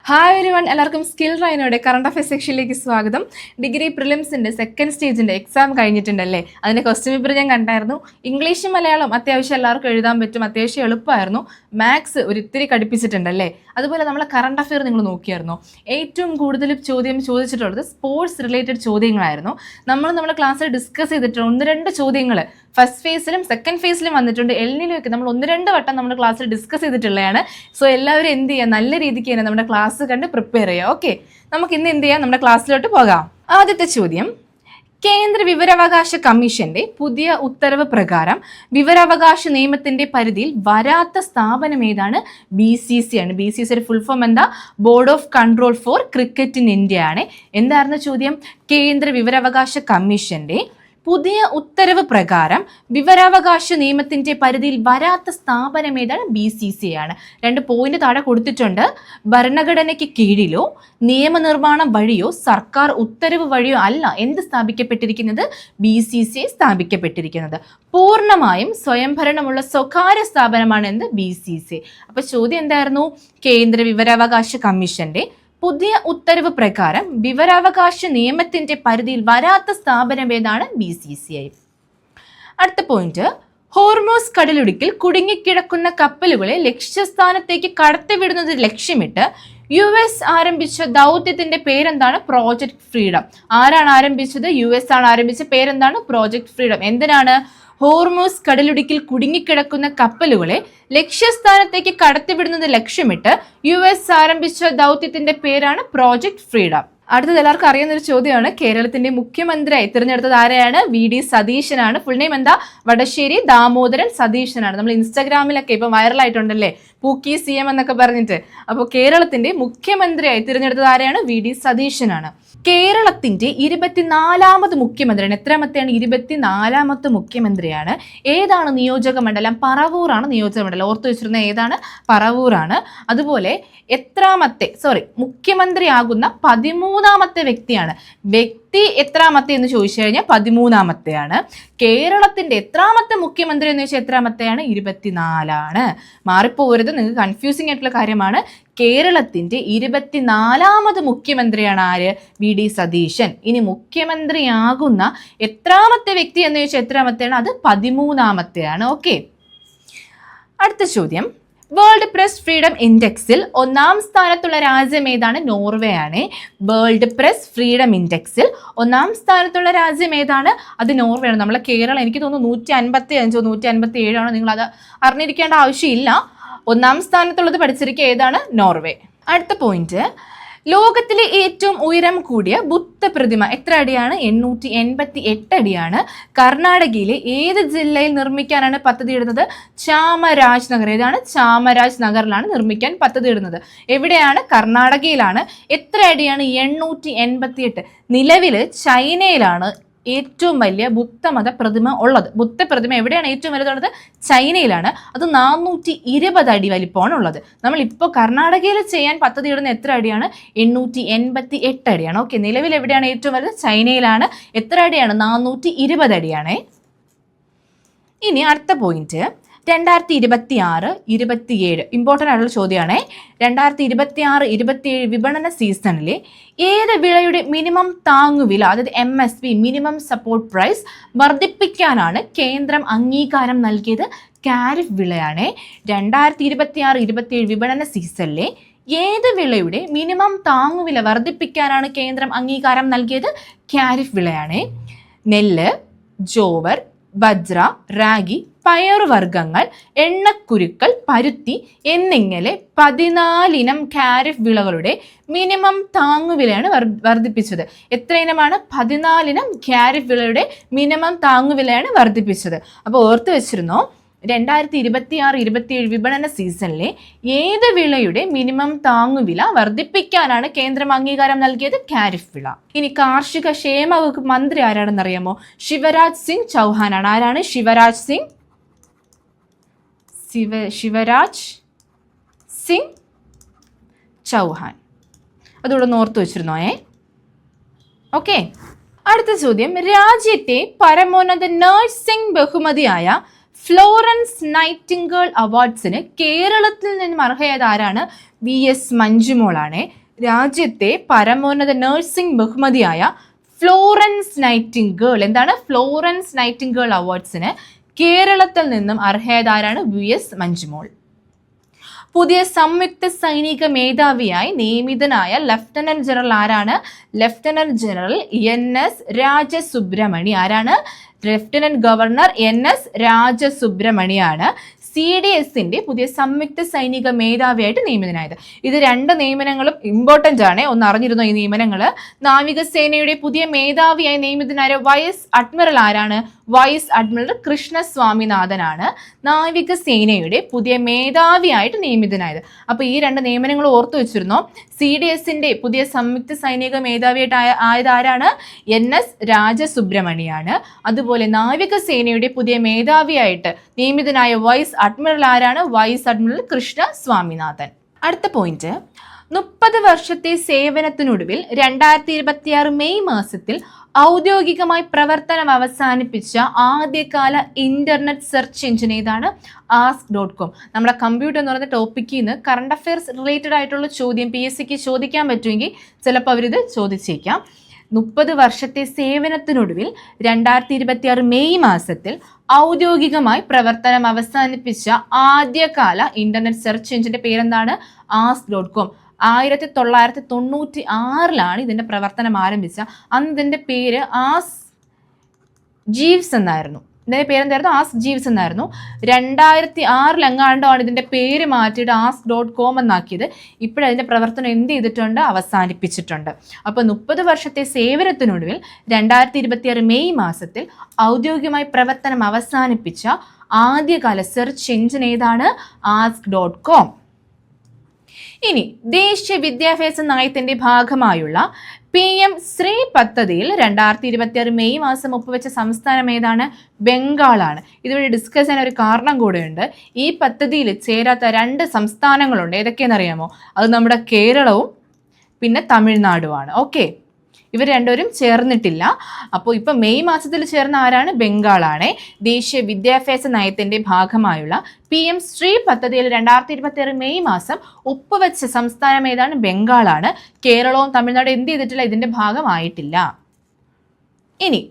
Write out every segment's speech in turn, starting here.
Hi everyone, എല്ലാവർക്കും skill റൈനോയുടെ current affairs സെക്ഷനിലേക്ക് സ്വാഗതം. ഡിഗ്രി പ്രിലിംസിൻ്റെ സെക്കൻഡ് സ്റ്റേജിൻ്റെ എക്സാം കഴിഞ്ഞിട്ടുണ്ടല്ലേ? അതിൻ്റെ ക്വസ്റ്റ്യൻ പേപ്പർ ഞാൻ കണ്ടായിരുന്നു. ഇംഗ്ലീഷും മലയാളം അത്യാവശ്യം എല്ലാവർക്കും എഴുതാൻ പറ്റും, അത്യാവശ്യം എളുപ്പമായിരുന്നു. മാത്സ് ഒരു ഇത്തിരി കടുപ്പിച്ചിട്ടുണ്ടല്ലേ? അതുപോലെ നമ്മളെ കറണ്ട് അഫയർ നിങ്ങൾ നോക്കിയായിരുന്നു. ഏറ്റവും കൂടുതൽ ചോദ്യം ചോദിച്ചിട്ടുള്ളത് സ്പോർട്സ് റിലേറ്റഡ് ചോദ്യങ്ങളായിരുന്നു. നമ്മുടെ ക്ലാസ്സിൽ ഡിസ്കസ് ചെയ്തിട്ട് 1-2 ചോദ്യങ്ങൾ ഫസ്റ്റ് ഫേസിലും സെക്കൻഡ് ഫേസിലും വന്നിട്ടുണ്ട്. എല്ലിലൊക്കെ നമ്മൾ 1-2 വട്ടം നമ്മുടെ ക്ലാസ്സിൽ ഡിസ്കസ് ചെയ്തിട്ടുള്ളതാണ്. സോ എല്ലാവരും എന്ത് ചെയ്യുക, നല്ല രീതിക്ക് തന്നെ നമ്മുടെ ക്ലാസ് കണ്ട് പ്രിപ്പയർ ചെയ്യുക. ഓക്കെ, നമുക്ക് ഇന്ന് എന്ത് ചെയ്യാം, നമ്മുടെ ക്ലാസ്സിലോട്ട് പോകാം. ആദ്യത്തെ ചോദ്യം, കേന്ദ്ര വിവരാവകാശ കമ്മീഷന്റെ പുതിയ ഉത്തരവ് പ്രകാരം വിവരാവകാശ നിയമത്തിന്റെ പരിധിയിൽ വരാത്ത സ്ഥാപനം ഏതാണ്? BCC ആണ്. BCC ഫുൾ ഫോം എന്താ? Board of control four cricket in India ആണ്. എന്തായിരുന്നു ചോദ്യം? കേന്ദ്ര വിവരാവകാശ കമ്മീഷന്റെ പുതിയ ഉത്തരവ് പ്രകാരം വിവരാവകാശ നിയമത്തിന്റെ പരിധിയിൽ വരാത്ത സ്ഥാപനം ഏതാണ്? BCC ആണ്. 2 പോയിന്റ് താഴെ കൊടുത്തിട്ടുണ്ട്. ഭരണഘടനയ്ക്ക് കീഴിലോ നിയമനിർമ്മാണം വഴിയോ സർക്കാർ ഉത്തരവ് വഴിയോ അല്ല എന്ത് സ്ഥാപിക്കപ്പെട്ടിരിക്കുന്നത്? BCC സ്ഥാപിക്കപ്പെട്ടിരിക്കുന്നത്. പൂർണ്ണമായും സ്വയംഭരണമുള്ള സ്വകാര്യ സ്ഥാപനമാണ് എന്ത്? BCC. അപ്പൊ ചോദ്യം എന്തായിരുന്നു? കേന്ദ്ര വിവരാവകാശ കമ്മീഷന്റെ പുതിയ ഉത്തരവ് പ്രകാരം വിവരാവകാശ നിയമത്തിന്റെ പരിധിയിൽ വരാത്ത സ്ഥാപനം ഏതാണ്? BCC. അടുത്ത പോയിന്റ്, ഹോർമോസ് കടലിടുക്കിൽ കുടുങ്ങിക്കിടക്കുന്ന കപ്പലുകളെ ലക്ഷ്യസ്ഥാനത്തേക്ക് കടത്തിവിടുന്നത് ലക്ഷ്യമിട്ട് US ആരംഭിച്ച ദൗത്യത്തിന്റെ പേരെന്താണ്? Project freedom. ആരാണ് ആരംഭിച്ചത്? US ആണ് ആരംഭിച്ച. പേരെന്താണ്? Project freedom. എന്തിനാണ്? ഹോർമോസ് കടലിടുക്കിൽ കുടുങ്ങിക്കിടക്കുന്ന കപ്പലുകളെ ലക്ഷ്യസ്ഥാനത്തേക്ക് കടത്തിവിടുന്നത് ലക്ഷ്യമിട്ട് US ആരംഭിച്ച ദൗത്യത്തിന്റെ പേരാണ് പ്രോജക്ട് ഫ്രീഡം. അടുത്തത് എല്ലാവർക്കും അറിയുന്ന ഒരു ചോദ്യമാണ്. കേരളത്തിന്റെ മുഖ്യമന്ത്രിയായി തിരഞ്ഞെടുത്തത് ആരെയാണ്? VD സതീശനാണ്. ഫുൾ നെയിം എന്താ? വടശ്ശേരി ദാമോദരൻ സതീശനാണ്. നമ്മൾ ഇൻസ്റ്റാഗ്രാമിലൊക്കെ ഇപ്പം വൈറലായിട്ടുണ്ടല്ലേ, പൂക്കി CM എന്നൊക്കെ പറഞ്ഞിട്ട്. അപ്പോൾ കേരളത്തിന്റെ മുഖ്യമന്ത്രിയായി തിരഞ്ഞെടുത്തത് ആരെയാണ്? VD സതീശനാണ്. കേരളത്തിന്റെ 24ാമത് മുഖ്യമന്ത്രിയാണ്. എത്രാമത്തെയാണ്? 24ാമത്തെ മുഖ്യമന്ത്രിയാണ്. ഏതാണ് നിയോജക മണ്ഡലം? പറവൂറാണ് നിയോജക മണ്ഡലം. ഓർത്തു വെച്ചിരുന്ന ഏതാണ്? പറവൂറാണ്. അതുപോലെ മുഖ്യമന്ത്രിയാകുന്ന 13ാമത്തെ വ്യക്തിയാണ്. വ്യക്തി എത്രാമത്തെ എന്ന് ചോദിച്ചു കഴിഞ്ഞാൽ 13ാമത്തെയാണ്. കേരളത്തിന്റെ എത്രാമത്തെ മുഖ്യമന്ത്രി എന്ന് ചോദിച്ചാൽ എത്രാമത്തെയാണ്? 24ആണ്. മാറിപ്പോകരുത്, നിങ്ങൾക്ക് കൺഫ്യൂസിംഗ് ആയിട്ടുള്ള കാര്യമാണ്. കേരളത്തിന്റെ 24ാമത് മുഖ്യമന്ത്രിയാണ് ആര്? VD സതീശൻ. ഇനി മുഖ്യമന്ത്രിയാകുന്ന എത്രാമത്തെ വ്യക്തി എന്ന് ചോദിച്ചാൽ എത്രാമത്തെയാണ്? അത് 13ാമത്തെയാണ്. ഓക്കെ, അടുത്ത ചോദ്യം, വേൾഡ് പ്രസ് ഫ്രീഡം ഇൻഡെക്സിൽ 1ാം സ്ഥാനത്തുള്ള രാജ്യം ഏതാണ്? നോർവേ ആണ്. വേൾഡ് പ്രസ് ഫ്രീഡം ഇൻഡെക്സിൽ 1ാം സ്ഥാനത്തുള്ള രാജ്യം ഏതാണ്? അത് നോർവേ ആണ്. നമ്മളെ കേരളം എനിക്ക് തോന്നുന്നു 155 157 ആണ്. നിങ്ങൾ അത് അറിഞ്ഞിരിക്കേണ്ട ആവശ്യമില്ല. 1ാം സ്ഥാനത്തുള്ളത് പഠിച്ചിരിക്കുക. ഏതാണ്? നോർവേ. അടുത്ത പോയിന്റ്, ലോകത്തിലെ ഏറ്റവും ഉയരം കൂടിയ ബുദ്ധ പ്രതിമ എത്ര അടിയാണ്? 888 അടിയാണ്. കർണാടകയിലെ ഏത് ജില്ലയിൽ നിർമ്മിക്കാനാണ് പദ്ധതിയിടുന്നത്? ചാമരാജ് നഗർ. ഏതാണ്? ചാമരാജ് നഗറിലാണ് നിർമ്മിക്കാൻ പദ്ധതിയിടുന്നത്. എവിടെയാണ്? കർണാടകയിലാണ്. എത്ര അടിയാണ്? 888. നിലവിൽ ചൈനയിലാണ് ഏറ്റവും വലിയ ബുദ്ധമത പ്രതിമ ഉള്ളത്. ബുദ്ധ പ്രതിമ എവിടെയാണ് ഏറ്റവും വലുതുള്ളത്? ചൈനയിലാണ്. അത് 420 അടി വലിപ്പമാണ് ഉള്ളത്. നമ്മളിപ്പോൾ കർണാടകയിൽ ചെയ്യാൻ പദ്ധതിയിടുന്ന എത്ര അടിയാണ്? 888 അടിയാണ്. ഓക്കെ, നിലവിൽ എവിടെയാണ് ഏറ്റവും വലുത്? ചൈനയിലാണ്. എത്ര അടിയാണ്? 420 അടിയാണ്. ഇനി അടുത്ത പോയിന്റ്, 2026-27 ഇമ്പോർട്ടൻ്റ് ആയിട്ടുള്ള ചോദ്യമാണ്. 2026-27 വിപണന സീസണിലെ ഏത് വിളയുടെ മിനിമം താങ്ങുവില, അതായത് MSP മിനിമം സപ്പോർട്ട് പ്രൈസ് വർദ്ധിപ്പിക്കാനാണ് കേന്ദ്രം അംഗീകാരം നൽകിയത്? ഖാരിഫ് വിളയാണ്. 2026-27 വിപണന സീസണിലെ ഏത് വിളയുടെ മിനിമം താങ്ങുവില വർദ്ധിപ്പിക്കാനാണ് കേന്ദ്രം അംഗീകാരം നൽകിയത്? ഖാരിഫ് വിളയാണ്. നെല്ല്, ജോവർ, ബജ്ര, റാഗി, പയറുവർഗ്ഗങ്ങൾ, എണ്ണക്കുരുക്കൾ, പരുത്തി എന്നിങ്ങനെ 14 ഇനം ഖാരിഫ് വിളകളുടെ മിനിമം താങ്ങുവിലയാണ് വർദ്ധിപ്പിച്ചത്. എത്ര ഇനമാണ്? 14 ഇനം ഖാരിഫ് വിളയുടെ മിനിമം താങ്ങുവിലയാണ് വർദ്ധിപ്പിച്ചത്. അപ്പോൾ ഓർത്തു വെച്ചിരുന്നോ, 2026-27 വിപണന സീസണിലെ ഏത് വിളയുടെ മിനിമം താങ്ങുവില വർദ്ധിപ്പിക്കാനാണ് കേന്ദ്രം അംഗീകാരം നൽകിയത്? ഖാരിഫ് വിള. ഇനി കാർഷിക ക്ഷേമ വകുപ്പ് മന്ത്രി ആരാണെന്ന് അറിയാമോ? ശിവരാജ് സിംഗ് ചൗഹാൻ ആണ്. ആരാണ്? ശിവരാജ് സിംഗ് ചൗഹാൻ. അതുകൂടെ ഓർത്തു വെച്ചിരുന്നോ? ഓക്കെ, അടുത്ത ചോദ്യം, രാജ്യത്തെ പരമോന്നത നഴ്സിംഗ് ബഹുമതിയായ ഫ്ലോറൻസ് നൈറ്റിംഗേൾ അവാർഡ്സിന് കേരളത്തിൽ നിന്നും അർഹയായത് ആരാണ്? VS മഞ്ജുമോളാണ്. രാജ്യത്തെ പരമോന്നത നഴ്സിംഗ് ബഹുമതിയായ ഫ്ലോറൻസ് നൈറ്റിംഗേൾ, എന്താണ് ഫ്ലോറൻസ് നൈറ്റിംഗേൾ അവാർഡ്സിന് കേരളത്തിൽ നിന്നും അർഹയായത് ആരാണ്? VS മഞ്ജുമോൾ. പുതിയ സംയുക്ത സൈനിക മേധാവിയായി നിയമിതനായ ലഫ്റ്റനന്റ് ജനറൽ ആരാണ്? Lieutenant general NS Rajasubramani. ആരാണ്? ലഫ്റ്റനന്റ് ഗവർണർ NS രാജസുബ്രഹ്മണിയാണ് CDSന്റെ പുതിയ സംയുക്ത സൈനിക മേധാവിയായിട്ട് നിയമിതനായത്. ഇത് രണ്ട് നിയമനങ്ങളും ഇമ്പോർട്ടൻ്റ് ആണ്, ഒന്ന് അറിഞ്ഞിരുന്നു ഈ നിയമനങ്ങൾ. നാവികസേനയുടെ പുതിയ മേധാവിയായി നിയമിതനായ വൈസ് അഡ്മിറൽ ആരാണ്? വൈസ് അഡ്മിറൽ കൃഷ്ണസ്വാമിനാഥനാണ് നാവികസേനയുടെ പുതിയ മേധാവിയായിട്ട് നിയമിതനായത്. അപ്പോൾ ഈ രണ്ട് നിയമനങ്ങൾ ഓർത്തു വെച്ചിരുന്നോ? CDSന്റെ പുതിയ സംയുക്ത സൈനിക മേധാവിയായിട്ട് ആയത് ആരാണ്? NS രാജസുബ്രഹ്മണിയാണ്. അതുപോലെ നാവികസേനയുടെ പുതിയ മേധാവിയായിട്ട് നിയമിതനായ വൈസ് അഡ്മിറൽ ആരാണ്? Vice admiral Krishna Swaminathan. അടുത്ത പോയിന്റ്, 30 വർഷത്തെ സേവനത്തിനൊടുവിൽ 2026 മെയ് മാസത്തിൽ ഔദ്യോഗികമായി പ്രവർത്തനം അവസാനിപ്പിച്ച ആദ്യകാല ഇന്റർനെറ്റ് സെർച്ച് എഞ്ചിൻ ഏതാണ്? ask.com. നമ്മുടെ കമ്പ്യൂട്ടർ എന്ന് പറയുന്ന ടോപ്പിക്കിൽ നിന്ന് കറണ്ട് അഫെയർസ് റിലേറ്റഡ് ആയിട്ടുള്ള ചോദ്യം PSCക്ക് ചോദിക്കാൻ പറ്റുമെങ്കിൽ ചിലപ്പോൾ അവരിത് ചോദിച്ചേക്കാം. 30 വർഷത്തെ സേവനത്തിനൊടുവിൽ 2026 മെയ് മാസത്തിൽ ഔദ്യോഗികമായി പ്രവർത്തനം അവസാനിപ്പിച്ച ആദ്യകാല ഇന്റർനെറ്റ് സെർച്ച് എഞ്ചിന്റെ പേരെന്താണ്? ask.com. 1996 ഇതിന്റെ പ്രവർത്തനം ആരംഭിച്ച. അന്ന് ഇതിന്റെ പേര് ആസ് ജീവ്സ് എന്നായിരുന്നു. ഇതിന്റെ പേരെന്തായിരുന്നു? ആസ് ജീവ്സ് എന്നായിരുന്നു. 2006 എങ്ങാണ്ടാണ് ഇതിന്റെ പേര് മാറ്റിയിട്ട് ask.com എന്നാക്കിയത്. ഇപ്പോഴതിന്റെ പ്രവർത്തനം എന്ത് ചെയ്തിട്ടുണ്ട്? അവസാനിപ്പിച്ചിട്ടുണ്ട്. അപ്പോൾ 30 വർഷത്തെ സേവനത്തിനൊടുവിൽ 2026 മെയ് മാസത്തിൽ ഔദ്യോഗികമായി പ്രവർത്തനം അവസാനിപ്പിച്ച ആദ്യകാല സെർച്ച് എഞ്ചിൻ ഏതാണ്? ask.com. ഇനി ദേശീയ വിദ്യാഭ്യാസ നയത്തിന്റെ ഭാഗമായുള്ള PM ശ്രീ പദ്ധതിയിൽ 2026 മെയ് മാസം ഒപ്പുവെച്ച സംസ്ഥാനം ഏതാണ്? ബംഗാളാണ്. ഇതുവഴി ഡിസ്കസ് ചെയ്യാൻ ഒരു കാരണം കൂടെയുണ്ട്. ഈ പദ്ധതിയിൽ ചേരാത്ത 2 സംസ്ഥാനങ്ങളുണ്ട്. ഏതൊക്കെയെന്നറിയാമോ? അത് നമ്മുടെ കേരളവും പിന്നെ തമിഴ്നാടുമാണ്. ഓക്കെ, ഇവർ രണ്ടുപേരും ചേർന്നിട്ടില്ല. അപ്പോൾ ഇപ്പം മെയ് മാസത്തിൽ ചേർന്ന ആരാണ്? ബംഗാളാണ്. ദേശീയ വിദ്യാഭ്യാസ നയത്തിന്റെ ഭാഗമായുള്ള PM ശ്രീ പദ്ധതിയിൽ 2026 മെയ് മാസം ഒപ്പുവെച്ച സംസ്ഥാനം ഏതാണ്? ബംഗാളാണ്. കേരളവും തമിഴ്നാടും എന്ത് ചെയ്തിട്ടില്ല? ഇതിന്റെ ഭാഗമായിട്ടില്ല. ഇനി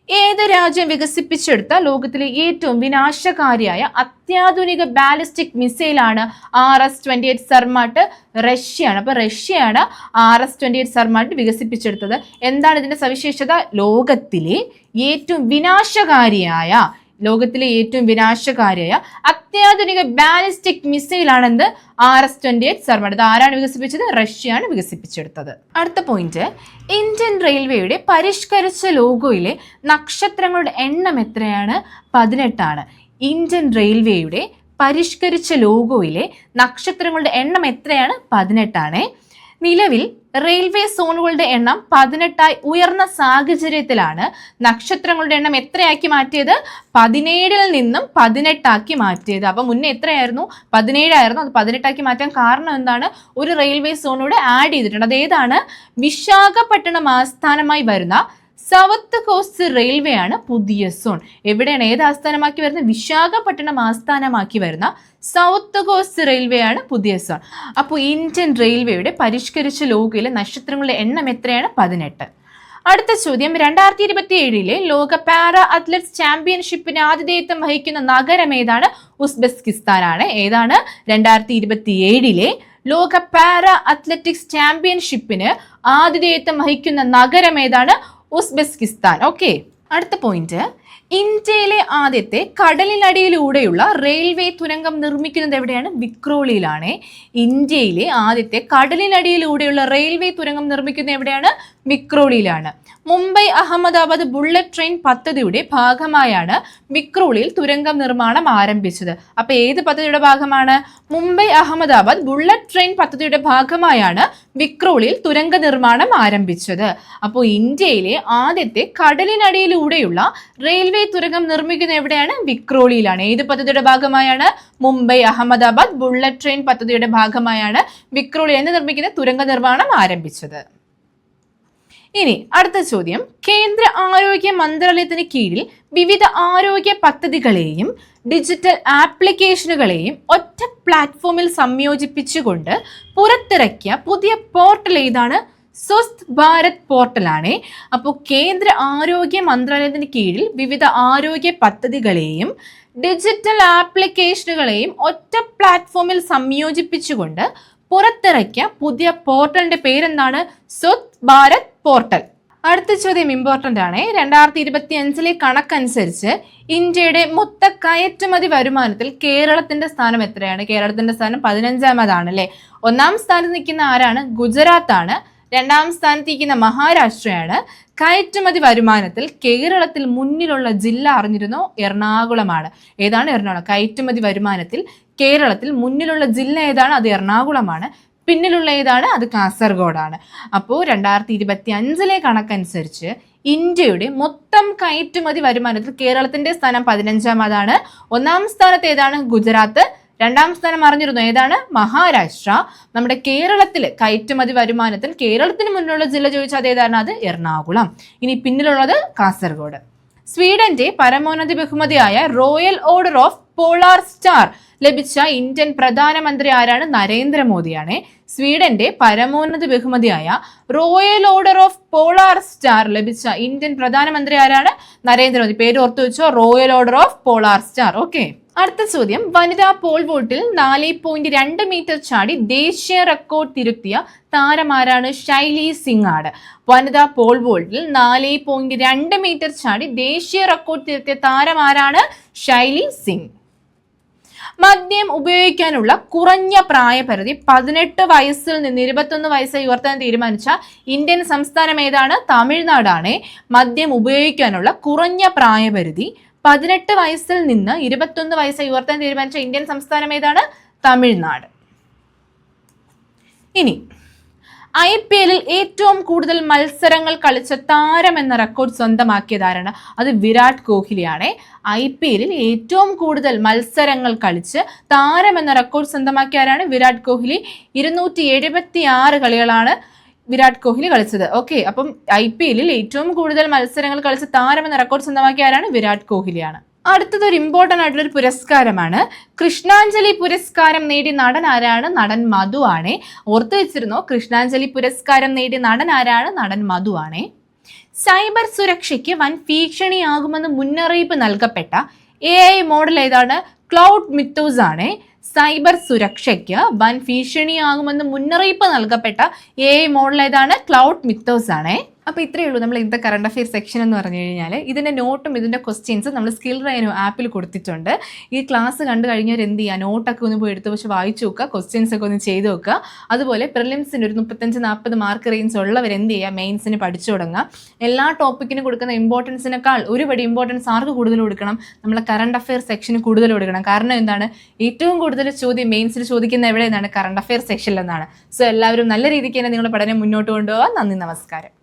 ഏത് രാജ്യം വികസിപ്പിച്ചെടുത്ത ലോകത്തിലെ ഏറ്റവും വിനാശകാരിയായ അത്യാധുനിക ബാലിസ്റ്റിക് മിസൈലാണ് RS-28 സർമാട്ട്? റഷ്യയാണ്. അപ്പോൾ റഷ്യയാണ് RS-28 സർമാട്ട് വികസിപ്പിച്ചെടുത്തത്. എന്താണ് ഇതിന്റെ സവിശേഷത? ലോകത്തിലെ ഏറ്റവും വിനാശകാരിയായ അത്യാധുനിക ബാലിസ്റ്റിക് മിസൈലാണെന്ത്? RS-28 സർമാട്ട്. ഇത് ആരാണ് വികസിപ്പിച്ചത്? റഷ്യയാണ് വികസിപ്പിച്ചെടുത്തത്. അടുത്ത പോയിന്റ്, ഇന്ത്യൻ റെയിൽവേയുടെ പരിഷ്കരിച്ച ലോഗോയിലെ നക്ഷത്രങ്ങളുടെ എണ്ണം എത്രയാണ്? 18 ഇന്ത്യൻ റെയിൽവേയുടെ പരിഷ്കരിച്ച ലോഗോയിലെ നക്ഷത്രങ്ങളുടെ എണ്ണം എത്രയാണ്? 18. നിലവിൽ റെയിൽവേ സോണുകളുടെ എണ്ണം 18 ഉയർന്ന സാഹചര്യത്തിലാണ് നക്ഷത്രങ്ങളുടെ എണ്ണം എത്രയാക്കി മാറ്റിയത്? 17 നിന്നും 18 മാറ്റിയത്. അപ്പം മുന്നേ എത്രയായിരുന്നു? 17 ആയിരുന്നു. അത് 18 മാറ്റാൻ കാരണം എന്താണ്? ഒരു റെയിൽവേ സോണൂടെ ആഡ് ചെയ്തിട്ടുണ്ട്. അതേതാണ്? വിശാഖപട്ടണം ആസ്ഥാനമായി വരുന്ന സൗത്ത് കോസ്റ്റ് റെയിൽവേ ആണ് പുതിയ സോൺ. എവിടെയാണ്? ഏത് ആസ്ഥാനമാക്കി വരുന്നത്? വിശാഖപട്ടണം ആസ്ഥാനമാക്കി വരുന്ന സൗത്ത് കോസ്റ്റ് റെയിൽവേ ആണ് പുതിയ സോൺ. അപ്പോൾ ഇന്ത്യൻ റെയിൽവേയുടെ പരിഷ്കരിച്ച ലോഗോയിലെ നക്ഷത്രങ്ങളുടെ എണ്ണം എത്രയാണ്? 18. അടുത്ത ചോദ്യം, 2027 ലോക പാരാ അത്ലറ്റ്സ് ചാമ്പ്യൻഷിപ്പിന് ആതിഥേയത്വം വഹിക്കുന്ന നഗരം ഏതാണ്? ഉസ്ബെക്കിസ്ഥാനാണ്. ഏതാണ്? 2027 ലോക പാരാ അത്ലറ്റിക്സ് ചാമ്പ്യൻഷിപ്പിന് ആതിഥേയത്വം വഹിക്കുന്ന നഗരം ഏതാണ്? ഉസ്ബെക്കിസ്ഥാൻ. ഓക്കെ, അടുത്ത പോയിന്റ്, ഇന്ത്യയിലെ ആദ്യത്തെ കടലിനടിയിലൂടെയുള്ള റെയിൽവേ തുരങ്കം നിർമ്മിക്കുന്നത് എവിടെയാണ്? വിക്രോളിയിലാണ്. ഇന്ത്യയിലെ ആദ്യത്തെ കടലിനടിയിലൂടെയുള്ള റെയിൽവേ തുരങ്കം നിർമ്മിക്കുന്നത് എവിടെയാണ്? വിക്രോളിയിലാണ്. മുംബൈ അഹമ്മദാബാദ് ബുള്ളറ്റ് ട്രെയിൻ പദ്ധതിയുടെ ഭാഗമായാണ് വിക്രോളിയിൽ തുരങ്കം നിർമ്മാണം ആരംഭിച്ചത്. അപ്പൊ ഏത് പദ്ധതിയുടെ ഭാഗമാണ്? മുംബൈ അഹമ്മദാബാദ് ബുള്ളറ്റ് ട്രെയിൻ പദ്ധതിയുടെ ഭാഗമായാണ് വിക്രോളിയിൽ തുരങ്ക നിർമ്മാണം ആരംഭിച്ചത്. അപ്പോൾ ഇന്ത്യയിലെ ആദ്യത്തെ കടലിനടിയിലൂടെയുള്ള റെയിൽവേ തുരങ്കം നിർമ്മിക്കുന്നത് എവിടെയാണ്? വിക്രോളിയിലാണ്. ഏത് പദ്ധതിയുടെ ഭാഗമായാണ്? മുംബൈ അഹമ്മദാബാദ് ബുള്ളറ്റ് ട്രെയിൻ പദ്ധതിയുടെ ഭാഗമായാണ് വിക്രോളിയിൽ നിർമ്മിക്കുന്ന തുരങ്ക നിർമ്മാണം ആരംഭിച്ചത്. ഇനി അടുത്ത ചോദ്യം, കേന്ദ്ര ആരോഗ്യ മന്ത്രാലയത്തിന് കീഴിൽ വിവിധ ആരോഗ്യ പദ്ധതികളെയും ഡിജിറ്റൽ ആപ്ലിക്കേഷനുകളെയും ഒറ്റ പ്ലാറ്റ്ഫോമിൽ സംയോജിപ്പിച്ചുകൊണ്ട് പുറത്തിറക്കിയ പുതിയ പോർട്ടൽ ഏതാണ്? സ്വസ്ഥ് ഭാരത് പോർട്ടലാണ്. അപ്പോൾ കേന്ദ്ര ആരോഗ്യ മന്ത്രാലയത്തിന് കീഴിൽ വിവിധ ആരോഗ്യ പദ്ധതികളെയും ഡിജിറ്റൽ ആപ്ലിക്കേഷനുകളെയും ഒറ്റ പ്ലാറ്റ്ഫോമിൽ സംയോജിപ്പിച്ചുകൊണ്ട് പുറത്തിറക്കിയ പുതിയ പോർട്ടലിന്റെ പേരെന്താണ്? സ്വസ്ഥ് ഭാരത് പോർട്ടൽ. അടുത്ത ചോദ്യം ഇമ്പോർട്ടൻ്റ് ആണ്. 2025 കണക്കനുസരിച്ച് ഇന്ത്യയുടെ മൊത്ത കയറ്റുമതി വരുമാനത്തിൽ കേരളത്തിന്റെ സ്ഥാനം എത്രയാണ്? കേരളത്തിന്റെ സ്ഥാനം 15ാമതാണ് അല്ലേ. 1ാം സ്ഥാനത്ത് നിൽക്കുന്ന ആരാണ്? ഗുജറാത്താണ്. 2ാം സ്ഥാനത്ത് നിൽക്കുന്ന മഹാരാഷ്ട്രയാണ്. കയറ്റുമതി വരുമാനത്തിൽ കേരളത്തിൽ മുന്നിലുള്ള ജില്ല അറിഞ്ഞിരുന്നോ? എറണാകുളമാണ്. ഏതാണ്? എറണാകുളം. കയറ്റുമതി വരുമാനത്തിൽ കേരളത്തിൽ മുന്നിലുള്ള ജില്ല ഏതാണ്? അത് എറണാകുളമാണ്. പിന്നിലുള്ള ഏതാണ്? അത് കാസർഗോഡാണ്. അപ്പോൾ 2025 കണക്കനുസരിച്ച് ഇന്ത്യയുടെ മൊത്തം കയറ്റുമതി വരുമാനത്തിൽ കേരളത്തിന്റെ സ്ഥാനം 15ാമതാണ്. 1ാം സ്ഥാനത്ത് ഏതാണ്? ഗുജറാത്ത്. 2ാം സ്ഥാനം അറിഞ്ഞിരുന്നു ഏതാണ്? മഹാരാഷ്ട്ര. നമ്മുടെ കേരളത്തിലെ കയറ്റുമതി വരുമാനത്തിൽ കേരളത്തിന് മുന്നിലുള്ള ജില്ല ചോദിച്ചാൽ ഏതാണ്? അത് എറണാകുളം. ഇനി പിന്നിലുള്ളത് കാസർഗോഡ്. സ്വീഡന്റെ പരമോന്നത ബഹുമതിയായ royal order of polar star ലഭിച്ച ഇന്ത്യൻ പ്രധാനമന്ത്രി ആരാണ്? നരേന്ദ്രമോദിയാണ്. സ്വീഡന്റെ പരമോന്നത ബഹുമതിയായ royal order of polar star ലഭിച്ച ഇന്ത്യൻ പ്രധാനമന്ത്രി ആരാണ്? നരേന്ദ്രമോദി. പേര് ഓർത്തു വെച്ചോ, royal order of polar star. Okay. അടുത്ത ചോദ്യം, വനിതാ പോൾ വോൾട്ടിൽ 4.2 മീറ്റർ ചാടി ദേശീയ റെക്കോർഡ് തിരുത്തിയ താരമാരാണ്? ശൈലി സിംഗ് ആണ്. വനിതാ പോൾ വോൾട്ടിൽ 4.2 മീറ്റർ ചാടി ദേശീയ റെക്കോർഡ് തിരുത്തിയ താരമാരാണ്? ശൈലി സിംഗ്. മദ്യം ഉപയോഗിക്കാനുള്ള കുറഞ്ഞ പ്രായപരിധി 18 വയസ്സിൽ നിന്ന് 21 വയസ്സായി ഉയർത്താൻ തീരുമാനിച്ച ഇന്ത്യൻ സംസ്ഥാനം ഏതാണ്? തമിഴ്നാടാണ്. മദ്യം ഉപയോഗിക്കാനുള്ള കുറഞ്ഞ പ്രായപരിധി 18 വയസ്സിൽ നിന്ന് 21 വയസ്സായി ഉയർത്താൻ തീരുമാനിച്ച ഇന്ത്യൻ സംസ്ഥാനം ഏതാണ്? തമിഴ്നാട്. ഇനി IPL ഏറ്റവും കൂടുതൽ മത്സരങ്ങൾ കളിച്ച താരം എന്ന റെക്കോർഡ് സ്വന്തമാക്കിയതാരാണ്? അത് വിരാട് കോഹ്ലിയാണ്. IPL ഏറ്റവും കൂടുതൽ മത്സരങ്ങൾ കളിച്ച് താരം എന്ന റെക്കോർഡ് സ്വന്തമാക്കിയാരാണ്? വിരാട് കോഹ്ലി. 276 കളികളാണ് വിരാട് കോഹ്ലി കളിച്ചത്. ഓക്കെ. അപ്പം IPL ഏറ്റവും കൂടുതൽ മത്സരങ്ങൾ കളിച്ച താരം എന്ന റെക്കോർഡ് സ്വന്തമാക്കിയാരാണ്? വിരാട് കോഹ്ലിയാണ്. അടുത്തത് ഒരു ഇമ്പോർട്ടൻ്റ് ആയിട്ടുള്ള ഒരു പുരസ്കാരമാണ്. കൃഷ്ണാഞ്ജലി പുരസ്കാരം നേടിയ നടൻ ആരാണ്? നടൻ മധു ആണ്. ഓർത്തു വെച്ചിരുന്നോ? കൃഷ്ണാഞ്ജലി പുരസ്കാരം നേടിയ നടൻ ആരാണ്? നടൻ മധു ആണ്. സൈബർ സുരക്ഷയ്ക്ക് വൻ ഭീഷണിയാകുമെന്ന് മുന്നറിയിപ്പ് നൽകപ്പെട്ട AI മോഡൽ ഏതാണ്? ക്ലൗഡ് മിത്തോസ് ആണ്. സൈബർ സുരക്ഷയ്ക്ക് വൻ ഭീഷണിയാകുമെന്ന് മുന്നറിയിപ്പ് നൽകപ്പെട്ട AI മോഡൽ ഏതാണ്? ക്ലൗഡ് മിത്തോസ് ആണ്. അപ്പോൾ ഇത്രയേ ഉള്ളൂ നമ്മൾ ഇന്നത്തെ കറണ്ട് അഫെയർ സെക്ഷൻ എന്ന് പറഞ്ഞു കഴിഞ്ഞാൽ. ഇതിൻ്റെ നോട്ടും ഇതിൻ്റെ ക്വസ്റ്റ്യൻസും നമ്മൾ സ്കിൽ റൈനോ ആപ്പിൽ കൊടുത്തിട്ടുണ്ട്. ഈ ക്ലാസ് കണ്ടു കഴിഞ്ഞവർ എന്ത് ചെയ്യുക? നോട്ടൊക്കെ ഒന്ന് പോയി എടുത്ത് പക്ഷേ വായിച്ചു നോക്കുക, ക്വസ്റ്റ്യൻസ് ഒക്കെ ഒന്ന് ചെയ്ത് നോക്കുക. അതുപോലെ പ്രിലിംസിന് ഒരു 35-40 മാർക്ക് റേഞ്ച് ഉള്ളവർ എന്ത് ചെയ്യുക? മെയിൻസിന് പഠിച്ചു തുടങ്ങുക. എല്ലാ ടോപ്പിക്കിനും കൊടുക്കുന്ന ഇമ്പോർട്ടൻസിനേക്കാൾ ഒരുപടി ഇമ്പോർട്ടൻസ് ആർക്ക് കൂടുതൽ കൊടുക്കണം? നമ്മളെ കറണ്ട് അഫെയർ സെക്ഷന് കൂടുതൽ കൊടുക്കണം. കാരണം എന്താണ്? ഏറ്റവും കൂടുതൽ ചോദ്യം മെയിൻസിൽ ചോദിക്കുന്ന എവിടെ നിന്നാണ്? കറണ്ട് അഫെയർ സെക്ഷനിൽ നിന്നാണ്. സോ എല്ലാവരും നല്ല രീതിക്ക് തന്നെ നിങ്ങളുടെ പഠനം മുന്നോട്ട് കൊണ്ടുപോകാം. നന്ദി, നമസ്കാരം.